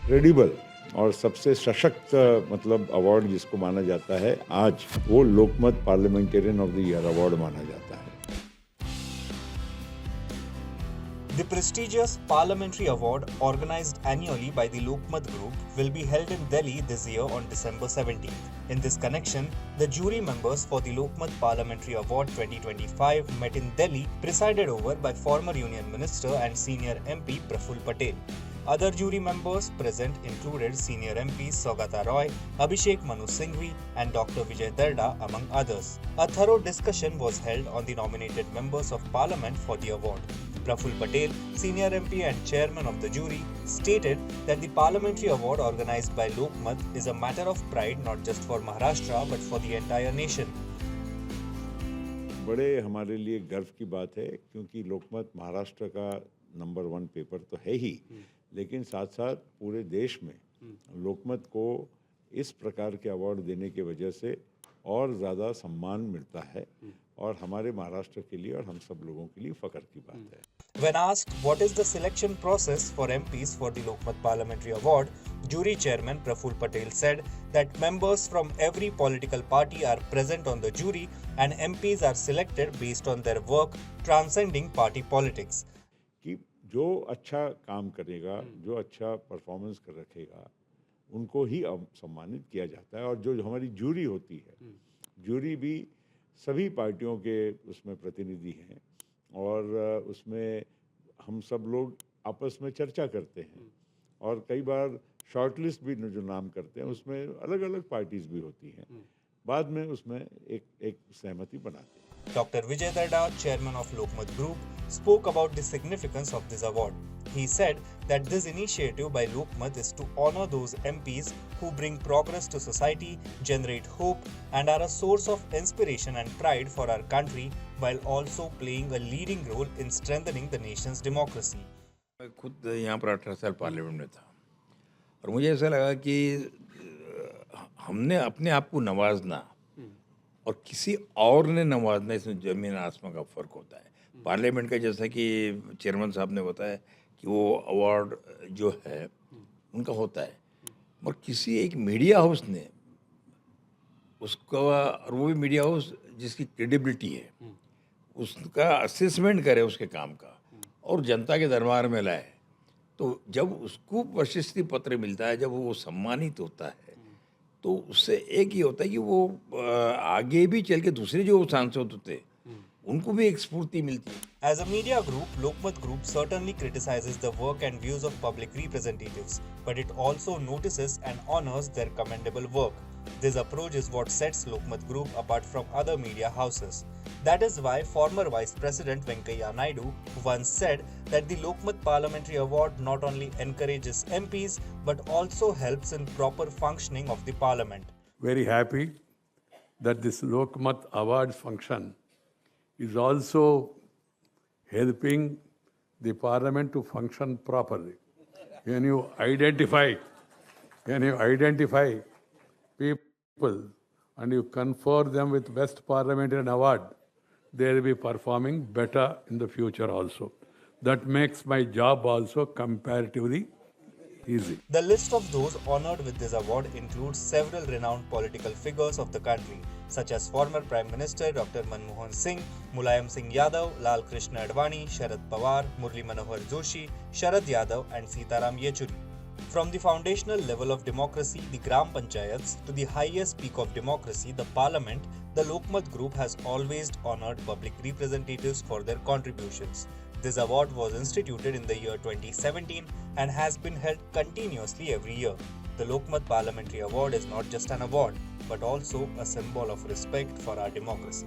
Credible और सबसे सशक्त मतलब अवार्ड जिसको माना जाता है आज, वो Lokmat parliamentarian of the year award माना जाता है। The prestigious Parliamentary Award, organized annually by the Lokmat Group, will be held in Delhi this year on December 17th. In this connection, the jury members for the Lokmat Parliamentary Award 2025 met in Delhi, presided over by former Union Minister and senior MP Praful Patel. Other jury members present included senior MPs Saugata Roy, Abhishek Manu Singhvi and Dr. Vijay Darda among others. A thorough discussion was held on the nominated members of Parliament for the award. Praful Patel, senior MP and chairman of the jury, stated that the Parliamentary Award organized by Lokmat is a matter of pride not just for Maharashtra but for the entire nation. बड़े हमारे लिए गर्व की बात है क्योंकि लोकमत महाराष्ट्र का number 1 paper तो है ही, लेकिन साथ साथ पूरे देश में लोकमत को इस प्रकार के अवार्ड देने की वजह से और ज़्यादा सम्मान मिलता है और हमारे महाराष्ट्र के लिए और हम सब लोगों के लिए फ़ख्र की बात है। When asked what is the selection process for MPs for the Lokmat Parliamentary Award, jury chairman Praful Patel said that members from every political party are present on the jury and MPs are selected based on their work transcending party politics. कि जो अच्छा काम करेगा, जो अच्छा performance कर रखेगा, उनको ही सम्मानित किया जाता है। और जो हमारी जूरी होती है, जूरी भी सभी पार्टियों के उसमें प्रतिनिधि हैं और उसमें हम सब लोग आपस में चर्चा करते हैं और कई बार शॉर्टलिस्ट भी जो नाम करते हैं उसमें अलग अलग पार्टीज भी होती हैं, बाद में उसमें एक सहमति बनाते हैं। Dr. Vijay Darda, chairman of Lokmat Group, spoke about the significance of this award. He said that this initiative by Lokmat is to honor those MPs who bring progress to society, generate hope, and are a source of inspiration and pride for our country, while also playing a leading role in strengthening the nation's democracy. मैं खुद यहाँ पर 18 साल parliament में था और मुझे ऐसा लगा कि हमने अपने आप को नवाजना और किसी और ने नवाजना, इसमें ज़मीन आसमान का फ़र्क होता है। पार्लियामेंट का जैसा कि चेयरमैन साहब ने बताया कि वो अवार्ड जो है उनका होता है, और किसी एक मीडिया हाउस ने उसका, और वो भी मीडिया हाउस जिसकी क्रेडिबिलिटी है, उसका असेसमेंट करे उसके काम का और जनता के दरबार में लाए, तो जब उसको प्रशस्ति पत्र मिलता है, जब वो सम्मानित होता है, तो उससे एक ही होता है कि वो आगे भी चल के दूसरे जो सांसद होते उनको भी एक स्फूर्ति मिलती है। As a media group, Lokmat Group certainly criticizes the work and views of public representatives, but it also notices and honors their commendable work. This approach is what sets Lokmat Group apart from other media houses. That is why former Vice President Venkaiah Naidu once said that the Lokmat Parliamentary Award not only encourages MPs but also helps in proper functioning of the Parliament. Very happy that this Lokmat Awards function is also helping the Parliament to function properly. When you identify people and you confer them with Best Parliamentarian Award, they will be performing better in the future also. That makes my job also comparatively easy. The list of those honored with this award includes several renowned political figures of the country, such as former Prime Minister Dr. Manmohan Singh, Mulayam Singh Yadav, Lal Krishna Advani, Sharad Pawar, Murli Manohar Joshi, Sharad Yadav and Sitaram Yechuri. From the foundational level of democracy, the Gram Panchayats, to the highest peak of democracy, the Parliament, the Lokmat Group has always honored public representatives for their contributions. This award was instituted in the year 2017 and has been held continuously every year. The Lokmat Parliamentary Award is not just an award, but also a symbol of respect for our democracy.